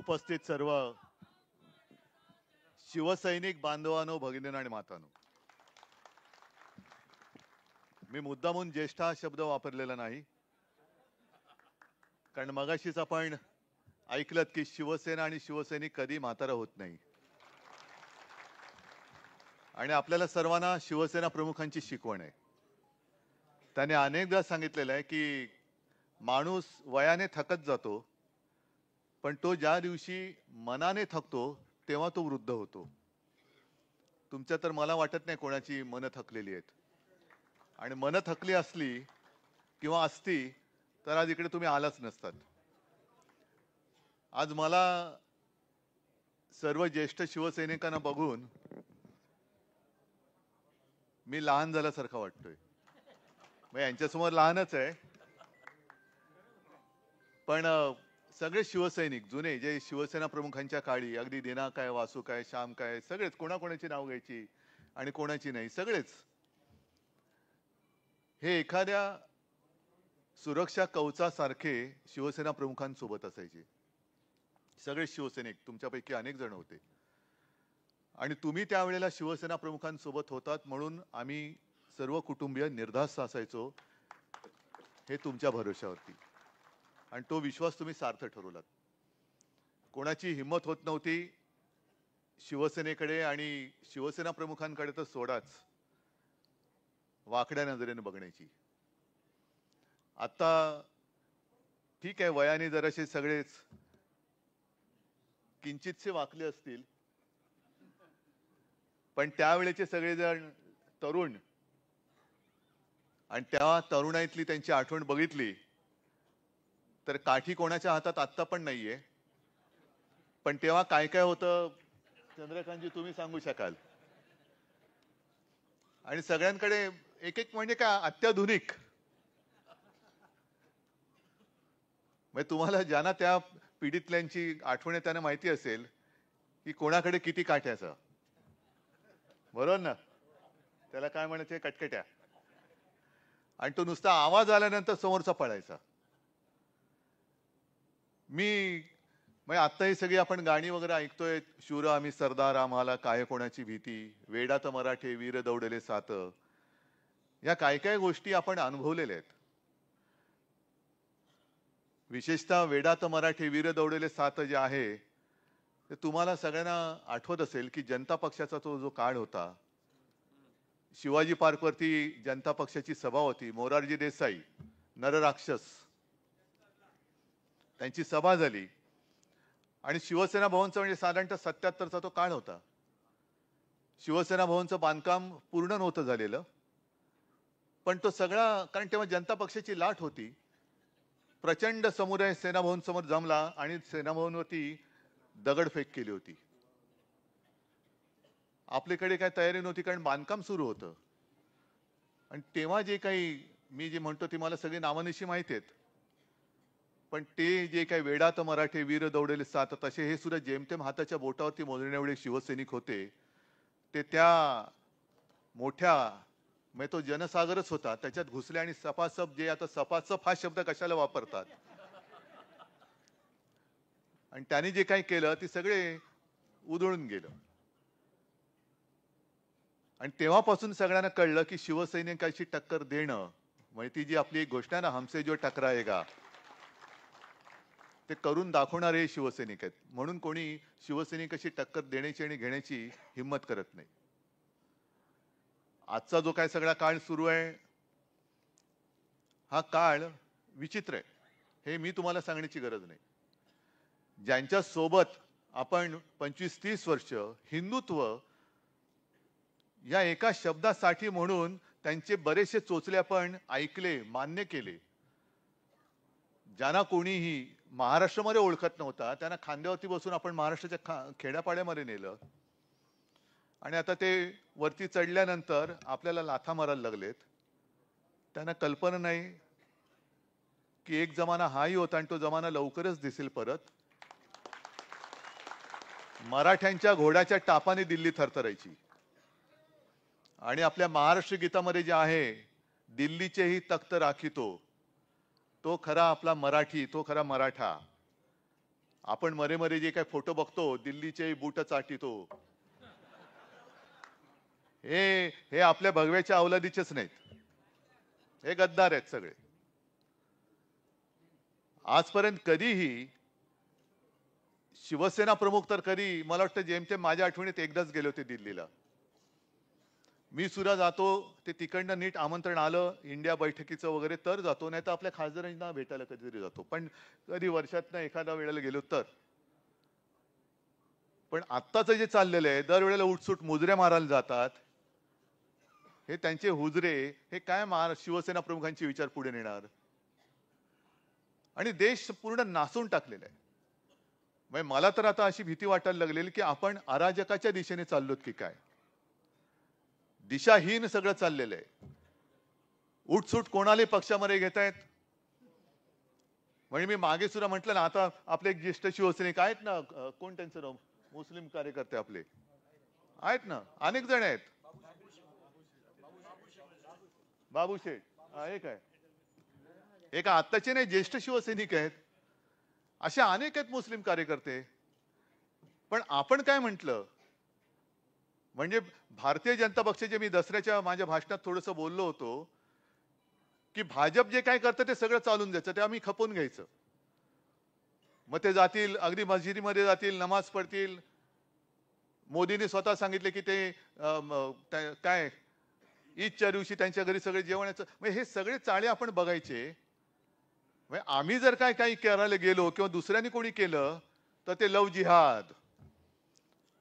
उपस्थित सर्व शिवसैनिक बांधवांनो, भगिनींनो आणि मातांनो, मी मुद्दामून ज्येष्ठ हा शब्द वापरलेला नाही, कारण मगाशीच आपण ऐकलत की शिवसेना आणि शिवसैनिक कधी म्हातारा होत नाही. आणि आपल्याला सर्वांना शिवसेना प्रमुखांची शिकवण आहे. त्याने अनेकदा सांगितलेलं आहे की माणूस वयाने थकत जातो, पण तो ज्या दिवशी मनाने थकतो तेव्हा तो वृद्ध होतो. तुमच्या तर मला वाटत नाही कोणाची मन थकलेली आहेत, आणि मन थकली असली किंवा असती तर आज इकडे तुम्ही आलाच नसतात. आज मला सर्व ज्येष्ठ शिवसैनिकांना बघून मी लहान झाल्यासारखं वाटतोय. मग यांच्यासमोर लहानच आहे, पण सगळे शिवसैनिक जुने जे शिवसेना प्रमुखांच्या काळी अगदी दिनांक काय, वासू काय, श्याम काय, सगळेच कोणाकोणाची नाव घ्यायची आणि कोणाची नाही, सगळेच हे एखाद्या सुरक्षा कवचासारखे शिवसेना प्रमुखांसोबत असायचे. सगळे शिवसैनिक, तुमच्यापैकी अनेक जण होते, आणि तुम्ही त्यावेळेला शिवसेना प्रमुखांसोबत होतात म्हणून आम्ही सर्व कुटुंबीय निर्धास्त असायचो, हे तुमच्या भरोशावरती. आणि तो विश्वास तुम्ही सार्थ ठरवलात. कोणाची हिंमत होत नव्हती शिवसेनेकडे आणि शिवसेना प्रमुखांकडे तर सोडाच, वाकड्या नजरेने बघण्याची. आता ठीक आहे, वयाने जरासे सगळेच किंचितसे वाकले असतील, पण त्यावेळेचे सगळेजण तरुण, आणि त्या तरुणाईतली त्यांची आठवण बघितली तर काठी कोणाच्या हातात आत्ता पण नाहीये, पण तेव्हा काय काय होतं चंद्रकांतजी तुम्ही सांगू शकाल. आणि सगळ्यांकडे एक एक म्हणजे काय अत्याधुनिक, म्हणजे तुम्हाला ज्यांना त्या पिढीतल्यांची आठवण आहे त्यांना माहिती असेल की कोणाकडे किती काठ्याचं, बरोबर ना, त्याला काय म्हणायचे, कटकट्या. आणि तो नुसता आवाज आल्यानंतर समोरचा पळायचा. मी म्हणजे आता ही सगळी आपण गाणी वगैरे ऐकतोय, शूर आम्ही सरदार आम्हाला काय कोणाची भीती, वेडात मराठे वीर दौडले सात, या काय काय गोष्टी आपण अनुभवलेल्या आहेत. विशेषतः वेडात मराठे वीर दौडले सात जे आहे ते तुम्हाला सगळ्यांना आठवत असेल की जनता पक्षाचा तो जो काळ होता, शिवाजी पार्कवरती जनता पक्षाची सभा होती, मोरारजी देसाई नरराक्षस त्यांची सभा झाली, आणि शिवसेना भवनचं म्हणजे साधारणतः 77चा तो काळ होता. शिवसेना भवनचं बांधकाम पूर्ण नव्हतं झालेलं, पण तो सगळा, कारण तेव्हा जनता पक्षाची लाट होती, प्रचंड समुदाय सेना भवन समोर जमला आणि सेना भवनवरती दगडफेक केली होती. आपल्याकडे काय तयारी नव्हती, कारण बांधकाम सुरू होतं. आणि तेव्हा जे काही मी जे म्हणतो ती मला सगळी नावानिशी माहिती आहेत, पण ते जे काही वेडात मराठे वीर दौडले सात तसे हे सुद्धा जेमतेम हाताच्या बोटावरती मोजण्या एवढे शिवसैनिक होते. ते त्या मोठ्या म्हणजे तो जनसागरच होता, त्याच्यात घुसले आणि सपासप, जे आता सपासप हा शब्द कशाला वापरतात, आणि त्यांनी जे काही केलं ते सगळे उधळून गेलं. आणि तेव्हापासून सगळ्यांना कळलं की शिवसैनिकाची टक्कर देणं म्हणजे ती जी आपली एक गोष्ट आहे ना, हमसे जो टकराएगा, ते करून दाखवणारे शिवसैनिक आहेत. म्हणून कोणी शिवसैनिकाची टक्कर देण्याची आणि घेण्याची हिंमत करत नाही. आजचा जो काय सगळा काळ सुरू आहे, हा काळ विचित्र आहे, हे मी तुम्हाला सांगण्याची गरज नाही. ज्यांच्या सोबत आपण 25-30 वर्ष हिंदुत्व या एका शब्दासाठी म्हणून त्यांचे बरेचसे चोचले आपण ऐकले, मान्य केले. ज्यांना कोणीही महाराष्ट्रामध्ये ओळखत नव्हता त्यांना खांद्यावरती बसून आपण महाराष्ट्राच्या खेड्यापाड्यामध्ये नेलं, आणि आता ते वरती चढल्यानंतर आपल्याला लाथा मारायला लागलेत. त्यांना कल्पना नाही की एक जमाना हाही होता आणि तो जमाना लवकरच दिसेल परत. मराठ्यांच्या घोड्याच्या टापाने दिल्ली थरथरायची, आणि आपल्या महाराष्ट्र गीतामध्ये जे आहे, दिल्लीचेही तख्त राखितो, तो खरा आपला मराठी, तो खरा मराठा. आपण मरे मरे जे काय फोटो बघतो, दिल्लीचे बूट चाटितो, हे हे आपल्या भगव्याच्या अवलादीचेच नाहीत, हे गद्दार आहेत सगळे. आजपर्यंत कधीही शिवसेना प्रमुख तर कधी, मला वाटतं जेमतेम माझ्या आठवणीत एकदाच गेले होते दिल्लीला. मी सुद्धा जातो, ते तिकडनं नीट आमंत्रण आलं इंडिया बैठकीचं वगैरे तर जातो, नाही तर आपल्या खासदारांना भेटायला कधीतरी जातो, पण कधी वर्षातनं एखाद्या वेळेला गेलो तर. पण आत्ताचं जे चाललेलं आहे, दरवेळेला उठसूट मुजऱ्या मारायला जातात, हे त्यांचे हुजरे, हे काय शिवसेना प्रमुखांचे विचार पुढे नेणार? आणि देश पूर्ण नासून टाकलेला आहे. म्हणजे मला तर आता अशी भीती वाटायला लागलेली की आपण अराजकाच्या दिशेने चाललोत की काय. दिशाहीन सगळं चाललेलं आहे. उठसूट कोणाला पक्षामध्ये घेतायत. म्हणजे मी मागे सुद्धा म्हटलं ना, आता आपले एक ज्येष्ठ शिवसैनिक आहेत ना, कोण त्यांचं नाव, मुस्लिम कार्यकर्ते आपले आहेत ना, अनेक जण आहेत. बाबू शेठ एक आहे, एक आत्ताचे नाही, ज्येष्ठ शिवसैनिक आहेत, असे अनेक आहेत मुस्लिम कार्यकर्ते. पण आपण काय म्हटलं, म्हणजे भारतीय जनता पक्षाचे, मी दसऱ्याच्या माझ्या भाषणात थोडंसं बोललो होतो की भाजप जे काय करतं ते सगळं चालून द्यायचं, ते आम्ही खपवून घ्यायचं. मग ते जातील अगदी मस्जिदीमध्ये जातील, नमाज पडतील. मोदींनी स्वतः सांगितले की ते काय ईदच्या दिवशी त्यांच्या घरी सगळे जेवणाचं, म्हणजे हे सगळे चाळे आपण बघायचे. म्हणजे आम्ही जर काय काही करायला गेलो किंवा दुसऱ्यांनी कोणी केलं तर ते लव जिहाद,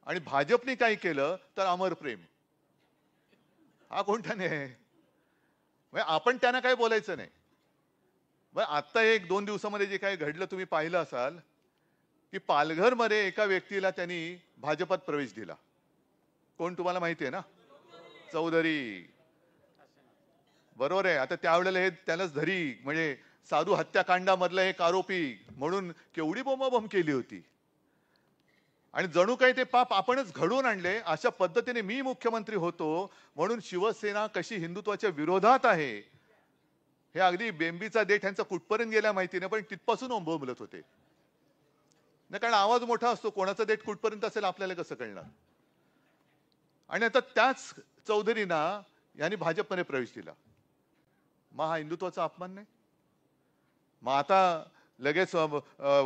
आणि भाजपने काय केलं तर अमर प्रेम. हा कोणता नाही, आपण त्यांना काय बोलायचं नाही. आता एक 2 दिवसामध्ये जे काही घडलं तुम्ही पाहिलं असाल की पालघर मध्ये एका व्यक्तीला त्यांनी भाजपात प्रवेश दिला. कोण तुम्हाला माहिती आहे ना, चौधरी. बरोबर आहे. आता त्यावेळेला हे त्यालाच धरी, म्हणजे साधू हत्याकांडामधला एक आरोपी म्हणून केवढी बोंबाबोंब केली होती. आणि जणू काही ते पाप आपणच घडवून आणले. अशा पद्धतीने मी मुख्यमंत्री होतो म्हणून शिवसेना कशी हिंदुत्वाच्या विरोधात आहे हे अगदी बेंबीचा देठ यांचा कुठपर्यंत गेला माहिती नाही, पण तिथपासून बोंबलत होते ना, कारण आवाज मोठा असतो, कोणाचा देठ कुठपर्यंत असेल आपल्याला कसं कळणार. आणि आता त्याच चौधरींना यांनी भाजपमध्ये प्रवेश दिला. मग हा हिंदुत्वाचा अपमान नाही? मग आता लगेच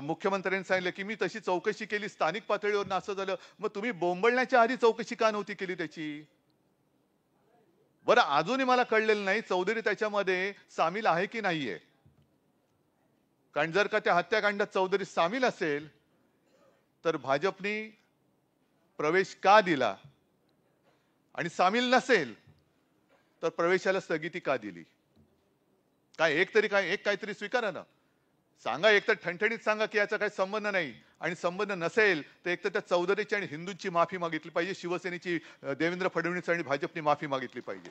मुख्यमंत्र्यांनी सांगितलं की मी तशी चौकशी केली स्थानिक पातळीवर, असं झालं. मग तुम्ही बोंबलण्याच्या आधी चौकशी का नव्हती केली त्याची? बरं, अजूनही मला कळलेलं नाही चौधरी त्याच्यामध्ये सामील आहे की नाहीये. कारण जर का त्या हत्याकांडात चौधरी सामील असेल तर भाजपने प्रवेश का दिला, आणि सामील नसेल तर प्रवेशाला स्थगिती का दिली? काय एक काहीतरी स्वीकारा ना. सांगा, एक तर ठणठणीत सांगा की याचा काही संबंध नाही, आणि संबंध नसेल तर एक तर त्या चौधरीची आणि हिंदूंची माफी मागितली पाहिजे, शिवसेनेची, देवेंद्र फडणवीस आणि भाजपने माफी मागितली पाहिजे.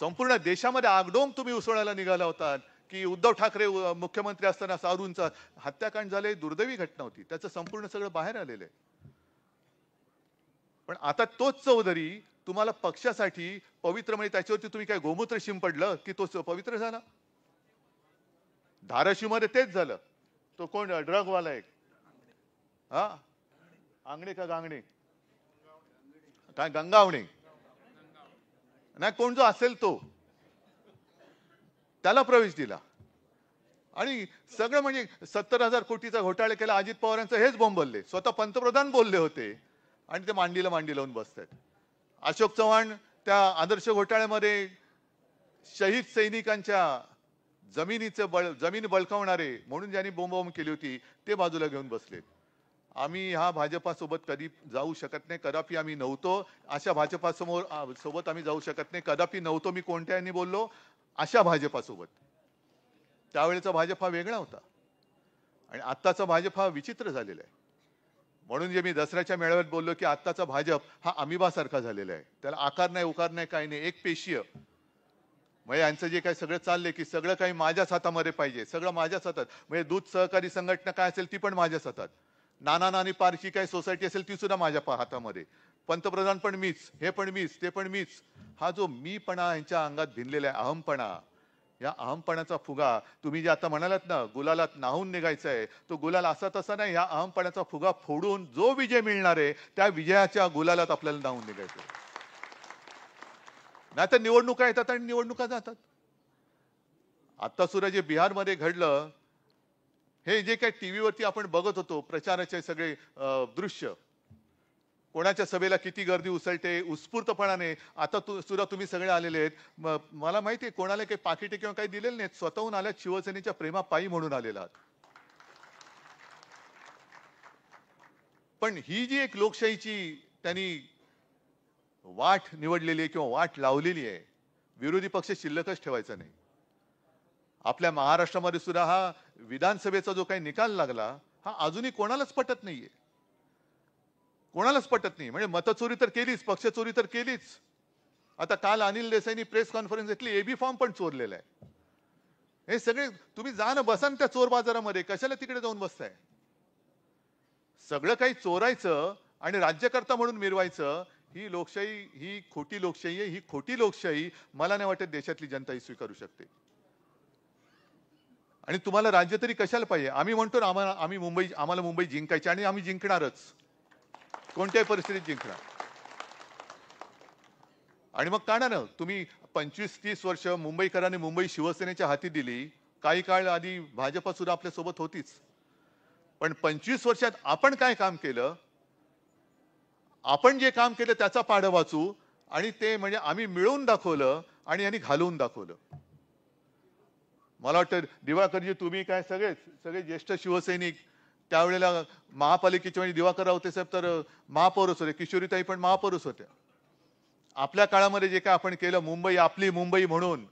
संपूर्ण देशामध्ये आगडोंब तुम्ही उसळायला निघाला होतात की उद्धव ठाकरे मुख्यमंत्री असताना सारूंचा हत्याकांड झाले, दुर्दैवी घटना होती, त्याचं संपूर्ण सगळं बाहेर आलेलं आहे. पण आता तोच चौधरी तुम्हाला पक्षासाठी पवित्र, म्हणजे त्याच्यावरती तुम्ही काय गोमूत्र शिंपडलं की तो पवित्र झाला? धाराशिव मध्ये तेच झालं. तो कोण ड्रगवाला एक, हा आंगणे का गांगणे, काय गंगावणे नाही, कोण जो असेल तो, त्याला प्रवेश दिला. आणि सगळं म्हणजे 70,000 कोटीचा घोटाळा केला. अजित पवारांचं हेच बोंबलले, स्वतः पंतप्रधान बोलले होते आणि ते मांडीला मांडी लावून बसतात. अशोक चव्हाण त्या आदर्श घोटाळ्यामध्ये शहीद सैनिकांच्या जमीन बळकावणारे म्हणून ज्यांनी बोंबाबोंब केली होती ते बाजूला घेऊन बसले. आम्ही ह्या भाजपासोबत कधी जाऊ शकत नाही, कदापि आम्ही नव्हतो. अशा भाजपासमोर सोबत आम्ही जाऊ शकत नाही, कदापि नव्हतो. मी कोणत्यानी बोललो अशा भाजपासोबत. त्यावेळेचा भाजप हा वेगळा होता आणि आत्ताचा भाजप हा विचित्र झालेला आहे. म्हणून जे मी दसऱ्याच्या मेळाव्यात बोललो की आत्ताचा भाजप हा अमिबासारखा झालेला आहे, त्याला आकार नाही, उकार नाही, काही नाही, एक पेशीय. म्हणजे यांचं जे काही सगळं चाललंय की सगळं काही माझ्याच हातामध्ये पाहिजे, सगळं माझ्याच हातात. म्हणजे दूध सहकारी संघटना काय असेल ती पण माझ्याच हातात, नाना नानी पारची काय सोसायटी असेल ती सुद्धा माझ्या हातामध्ये, पंतप्रधान पण मीच, हे पण मीच, ते पण मीच. हा जो मीपणा यांच्या अंगात भिनलेला आहे, अहमपणा, या अहमपणाचा फुगा तुम्ही जे आता म्हणालात ना, गुलालात नाहून निघायचं आहे, तो गुलाल असा तसा नाही. या अहमपणाचा फुगा फोडून जो विजय मिळणार आहे त्या विजयाच्या गुलालात आपल्याला नाहून निघायचं. नाही तर निवडणुका येतात आणि निवडणुका जातात. आता सुद्धा जे बिहारमध्ये घडलं, हे जे काही टीव्हीवरती आपण बघत होतो प्रचाराचे सगळे दृश्य, कोणाच्या सभेला किती गर्दी उसळते उत्स्फूर्तपणाने. आता सुद्धा तुम्ही सगळे आलेले आहेत. मला माहिती आहे कोणाला काही पाकिटे किंवा काही दिलेले नाहीत, स्वतःहून आल्यात शिवसेनेच्या प्रेमापायी म्हणून आलेला आहात. पण ही जी एक लोकशाहीची त्यांनी वाट निवडलेली आहे किंवा वाट लावलेली आहे, विरोधी पक्ष शिल्लकच ठेवायचा नाही. आपल्या महाराष्ट्रामध्ये सुद्धा हा विधानसभेचा जो काही निकाल लागला, हा अजूनही कोणालाच पटत नाहीये. कोणालाच पटत नाही. म्हणजे मतचोरी तर केलीच, पक्षचोरी तर केलीच. आता काल अनिल देसाईंनी प्रेस कॉन्फरन्स घेतली, एबी फॉर्म पण चोरलेला आहे. हे सगळे तुम्ही जा ना, बसा ना त्या चोर बाजारामध्ये, कशाला तिकडे जाऊन बसताय? सगळं काही चोरायचं आणि राज्यकर्ता म्हणून मिरवायचं, ही लोकशाही, ही खोटी लोकशाही आहे. ही खोटी लोकशाही मला नाही वाटत देशातली जनता ही स्वीकारू शकते. आणि तुम्हाला राज्य तरी कशाला पाहिजे? आम्ही म्हणतो ना, आम्हाला मुंबई जिंकायची आणि आम्ही जिंकणारच, कोणत्याही परिस्थितीत जिंकणार. आणि मग काढा ना, तुम्ही 25-30 वर्ष मुंबईकरांनी मुंबई शिवसेनेच्या हाती दिली. काही काळ आधी भाजपा सुद्धा आपल्या सोबत होतीच. पण 25 वर्षात आपण काय काम केलं? आपण जे काम केलं त्याचा पाढा वाचू, आणि ते म्हणजे आम्ही मिळवून दाखवलं आणि यांनी घालवून दाखवलं. मला वाटतं दिवाकरजी, तुम्ही काय सगळे ज्येष्ठ शिवसैनिक, त्यावेळेला महापालिकेचे म्हणजे दिवाकर रावते साहेब तर महापौरच होते, किशोरीताई पण महापौरच होत्या. आपल्या काळामध्ये जे काय आपण केलं, मुंबई आपली मुंबई म्हणून,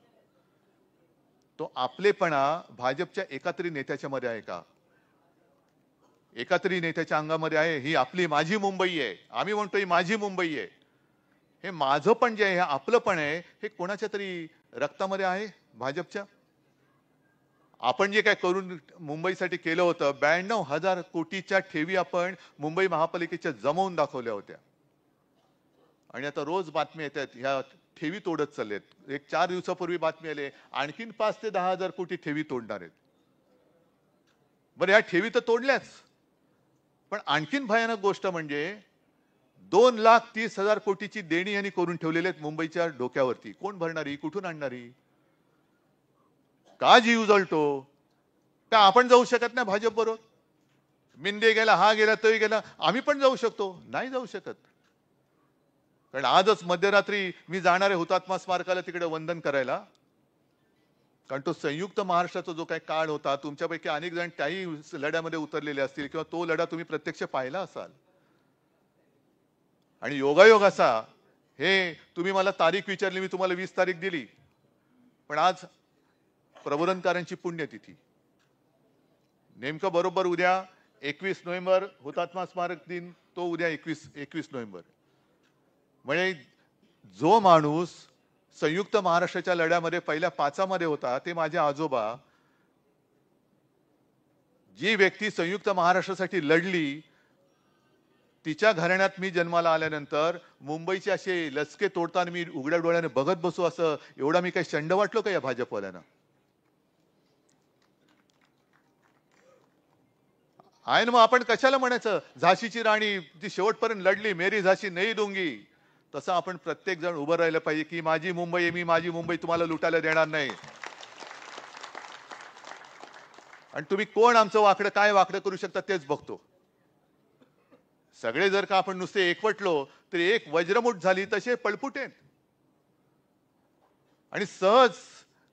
तो आपलेपणा भाजपच्या एकातरी नेत्याच्या मध्ये आहे का? एकातरी नेत्याच्या अंगामध्ये आहे? ही आपली माझी मुंबई आहे. आम्ही म्हणतो ही माझी मुंबई आहे. हे माझं पण जे आहे, हे आपलं पण आहे, हे कोणाच्या तरी रक्तामध्ये आहे भाजपच्या? आपण जे काय करून मुंबईसाठी केलं होतं, 92,000 कोटीच्या ठेवी आपण मुंबई महापालिकेच्या जमवून दाखवल्या होत्या. आणि आता रोज बातमी येतात ह्या ठेवी तोडत चाललेत. एक 4 दिवसापूर्वी बातमी आली, आणखीन 5 ते 10,000 कोटी ठेवी तोडणार आहेत. बरं, ह्या ठेवी तर तोडल्याच, पण आणखीन भयानक गोष्ट म्हणजे 2,30,000 कोटीची देणी यांनी करून ठेवलेली आहेत मुंबईच्या डोक्यावरती. कोण भरणारी? कुठून आणणारी? का जीव जळतो? का आपण जाऊ शकत नाही भाजप बरोबर? मिंदे गेला, हा गेला, तोही गेला, आम्ही पण जाऊ शकतो? नाही जाऊ शकत. कारण आजच मध्यरात्री मी जाणार आहे हुतात्मा स्मारकाला तिकडे वंदन करायला. कारण तो संयुक्त महाराष्ट्राचा जो काही काळ होता, तुमच्यापैकी अनेक जण त्याही लढ्यामध्ये उतरलेले असतील किंवा तो लढा तुम्ही प्रत्यक्ष पाहिला असाल. आणि योगायोग असा, हे तुम्ही मला तारीख विचारली, मी तुम्हाला 20 तारीख दिली, पण आज प्रबोधनकारांची पुण्यतिथी. नेमकं बरोबर उद्या 21 नोव्हेंबर हुतात्मा स्मारक दिन, तो उद्या 21 नोव्हेंबर. म्हणजे जो माणूस संयुक्त महाराष्ट्राच्या लढ्यामध्ये पहिल्या 5 होता, ते माझे आजोबा. जी व्यक्ती संयुक्त महाराष्ट्रासाठी लढली, तिच्या घराण्यात मी जन्माला आल्यानंतर मुंबईचे असे लचके तोडताना मी उघड्या डोळ्याने बघत बसू, असं एवढा मी काही शंड वाटलो का या भाजपवाल्यांना? आहे ना. मग आपण कशाला म्हणायचं झाशीची राणी ती शेवटपर्यंत लढली, मेरी झाशी नाही दूंगी. तसं आपण प्रत्येक जण उभं राहिलं पाहिजे की माझी मुंबई आहे, मी माझी मुंबई तुम्हाला लुटायला देणार नाही. आणि तुम्ही कोण आमचं वाकडं काय वाकडं करू शकता तेच बघतो. सगळे जर का आपण नुसते एकवटलो तर एक वज्रमुठ झाली तसे पळपुटेन. आणि सहज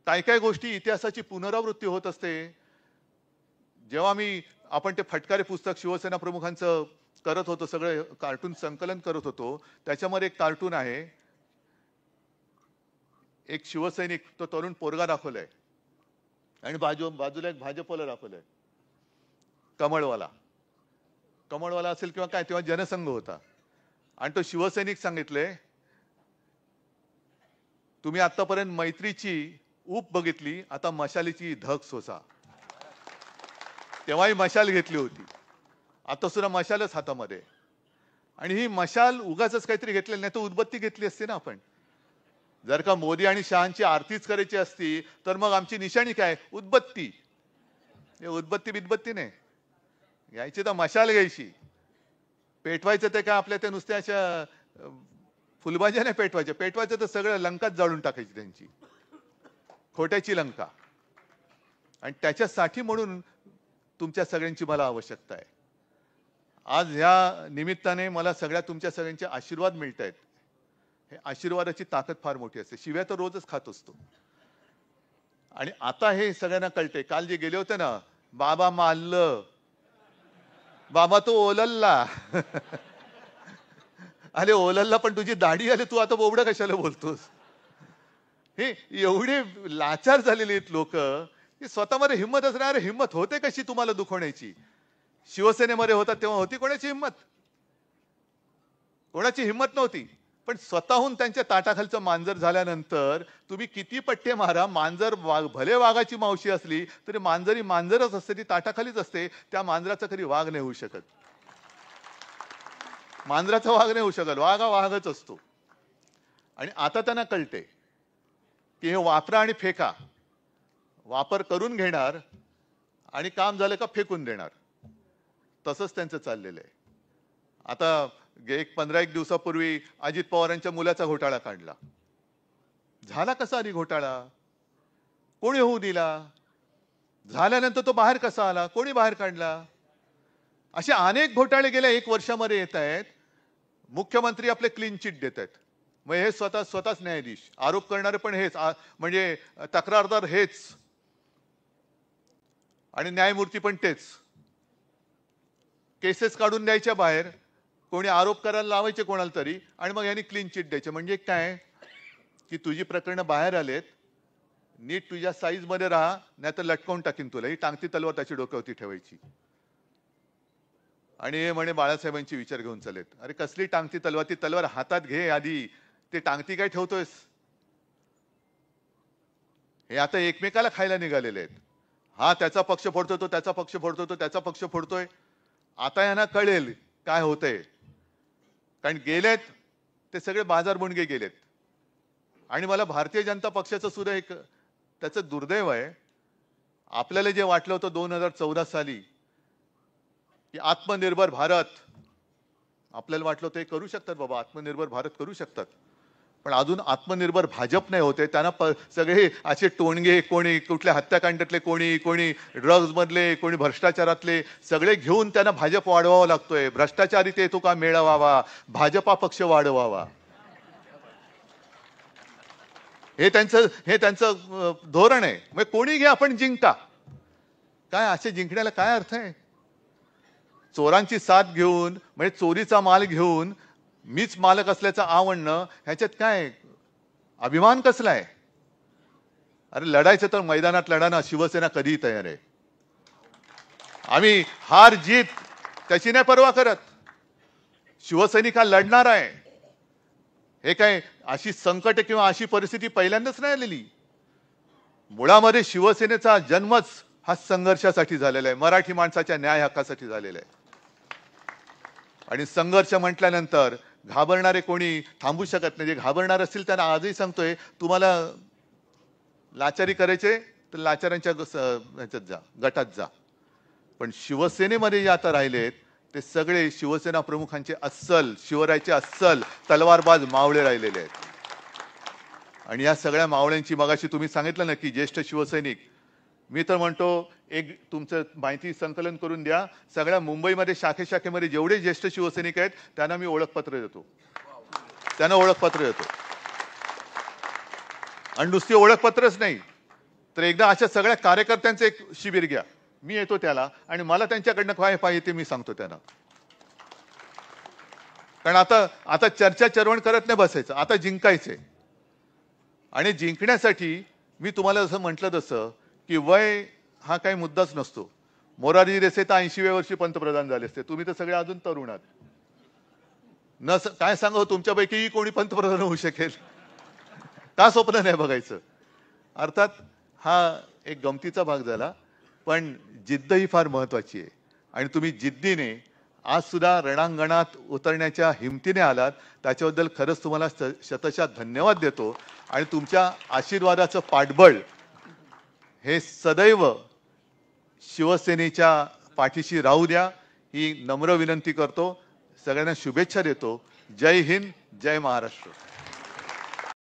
काय काय गोष्टी इतिहासाची पुनरावृत्ती होत असते. जेव्हा आपण ते फटकारे पुस्तक शिवसेना प्रमुखांचं करत होतो, सगळे कार्टून संकलन करत होतो, त्याच्यामध्ये एक कार्टून आहे, एक शिवसैनिक, तो तरुण पोरगा दाखवलाय आणि बाजूला एक भाजपवाला दाखवलाय, कमळवाला असेल किंवा काय, तेव्हा जनसंघ होता. आणि तो शिवसैनिक सांगितले, तुम्ही आतापर्यंत मैत्रीची ऊब बघितली, आता मशालीची धग सोसा. तेव्हाही मशाल घेतली होती, आता सुद्धा मशालच हातामध्ये. आणि ही मशाल उगाच काहीतरी घेतलेली नाही, तर उदबत्ती घेतली असते ना आपण. जर का मोदी आणि शहांची आरतीच करायची असती तर मग आमची निशाणी काय? उदबत्ती. हे उदबत्ती बिदबत्ती नाही घ्यायची, तर मशाल घ्यायची. पेटवायचं ते काय आपल्या ते नुसत्या अशा फुलभाज्या नाही पेटवायच्या. पेटवायचं तर सगळं लंकाच जाळून टाकायची त्यांची, खोट्याची लंका. आणि त्याच्यासाठी म्हणून तुमच्या सगळ्यांची मला आवश्यकता आहे. आज ह्या निमित्ताने मला तुमच्या सगळ्यांचे आशीर्वाद मिळत आहेत. हे आशीर्वादाची ताकद फार मोठी असते. शिव्या तर रोजच खात असतो. आणि आता हे सगळ्यांना कळते. काल जे गेले होते ना, बाबा मारलं, बाबा तो ओलल्ला. अरे ओलल्ला, पण तुझी दाढी आली, तू आता बोबडं कशाला बोलतोस? हे एवढे लाचार झालेले आहेत लोक की स्वतःमध्ये हिंमत असणार. हिंमत होते कशी तुम्हाला दुखवण्याची? शिवसेनेमध्ये होता तेव्हा होती कोणाची हिंमत? कोणाची हिंमत नव्हती. पण स्वतःहून त्यांच्या ताटाखालचं मांजर झाल्यानंतर तुम्ही किती पट्टे मारा, मांजर भले वाघाची मावशी असली तरी मांजरी मांजरच असते, ती ताटाखालीच असते. त्या मांजराचा कधी वाघ नाही होऊ शकत. मांजराचा वाघ नाही होऊ शकत, वाघ हा वाघच असतो. आणि आता त्यांना कळते की हे वापरा आणि फेका. वापर करून घेणार आणि काम झालं का फेकून देणार. तसंच त्यांचं चाललेलं आहे. आता 15 दिवसापूर्वी अजित पवारांच्या मुलाचा घोटाळा काढला. झाला कसा आधी घोटाळा? कोणी होऊ दिला? झाल्यानंतर तो बाहेर कसा आला? कोणी बाहेर काढला? असे अनेक घोटाळे गेल्या 1 वर्षामध्ये येत आहेत. मुख्यमंत्री आपले क्लीन चिट देत आहेत. मग हे स्वतःच न्यायाधीश, आरोप करणारे पण हेच, म्हणजे तक्रारदार हेच आणि न्यायमूर्ती पण तेच. केसेस काढून द्यायच्या बाहेर, कोणी आरोप करायला लावायचे कोणाला तरी, आणि मग यांनी क्लीन चिट द्यायचे. म्हणजे काय की तुझी प्रकरणं बाहेर आलेत, नीट तुझ्या साईज मध्ये राहा, नाही तर लटकावून टाकीन तुला. ही टांगती तलवार त्याची डोक्यावरती ठेवायची. आणि हे म्हणे बाळासाहेबांची विचार घेऊन चालेत. अरे कसली टांगती तलवार? ती तलवार हातात घे आधी. ते टांगती काय ठेवतोयस? हे आता एकमेकाला खायला निघालेले आहेत. हा त्याचा पक्ष फोडतोय, तो त्याचा पक्ष फोडतोय, तो त्याचा पक्ष फोडतोय. आता यांना कळेल काय होतंय. कारण गेलेत ते सगळे बाजार बुणगे गेलेत. आणि मला भारतीय जनता पक्षाचं सुद्धा एक त्याचं दुर्दैव आहे. आपल्याला जे वाटलं होतं 2014 साली की आत्मनिर्भर भारत, आपल्याला वाटलं ते करू शकतात बाबा, आत्मनिर्भर भारत करू शकतात. पण अजून आत्मनिर्भर भाजप नाही होते. त्यांना सगळे असे टोणगे, कोणी कुठल्या हत्याकांडातले, कोणी ड्रग्ज मधले, कोणी भ्रष्टाचारातले, सगळे घेऊन त्यांना भाजप वाढवावा लागतोय. भ्रष्टाचारी ते तो का मिळवावा, भाजपा पक्ष वाढवावा, हे त्यांचं धोरण आहे. मग कोणी घ्या आपण जिंका. काय असे जिंकण्याला काय अर्थ आहे? चोरांची साथ घेऊन, म्हणजे चोरीचा माल घेऊन मीच मालक असल्याचं आवडणं, ह्याच्यात काय अभिमान कसला आहे? अरे लढायचं तर मैदानात लढा ना. शिवसेना कधीही तयार आहे. आम्ही हार जीत त्याची नाही पर्वा करत. शिवसैनिक हा लढणार आहे. हे काय अशी संकट किंवा अशी परिस्थिती पहिल्यांदाच नाही आलेली. मुळामध्ये शिवसेनेचा जन्मच हा संघर्षासाठी झालेला आहे, मराठी माणसाच्या न्याय हक्कासाठी झालेला आहे. आणि संघर्ष म्हटल्यानंतर घाबरणारे कोणी थांबू शकत नाही. जे घाबरणार असतील त्यांना आजही सांगतोय, तुम्हाला लाचारी करायचे तर लाचारांच्या ह्याच्यात जा, गटात जा. पण शिवसेनेमध्ये जे आता राहिलेत ते सगळे शिवसेना प्रमुखांचे अस्सल, शिवरायचे अस्सल तलवारबाज मावळे राहिलेले आहेत. आणि या सगळ्या मावळ्यांची मगाशी तुम्ही सांगितलं ना की ज्येष्ठ शिवसैनिक, मी तर म्हणतो एक तुमचं माहिती संकलन करून द्या. सगळ्या मुंबईमध्ये शाखेमध्ये जेवढे ज्येष्ठ शिवसैनिक आहेत त्यांना मी ओळखपत्र देतो. आणि नुसती ओळखपत्रच नाही तर एकदा अशा सगळ्या कार्यकर्त्यांचं एक शिबिर घ्या. मी येतो त्याला आणि मला त्यांच्याकडनं काय पाहिजे ते मी सांगतो त्यांना. कारण आता चर्चा चरवण करत नाही बसायचं, आता जिंकायचंय. आणि जिंकण्यासाठी मी तुम्हाला जसं म्हटलं तसं की वय हा काही मुद्दाच नसतो. मोरारजी देसाई तर 80व्या वर्षी पंतप्रधान झाले असते. तुम्ही तर सगळे अजून तरुण आहात. काय सांगावं, तुमच्यापैकी कोणी पंतप्रधान होऊ शकेल का स्वप्न नाही बघायचं. अर्थात हा एक गमतीचा भाग झाला, पण जिद्द ही फार महत्वाची आहे. आणि तुम्ही जिद्दीने आज सुद्धा रणांगणात उतरण्याच्या हिमतीने आलात, त्याच्याबद्दल खरंच तुम्हाला शतशः धन्यवाद देतो. आणि तुमच्या आशीर्वादाचं पाठबळ हे सदैव शिवसेनेच्या पाठीशी राहू द्या, ही नम्र विनंती करतो. सगळ्यांना शुभेच्छा देतो. जय हिंद, जय महाराष्ट्र.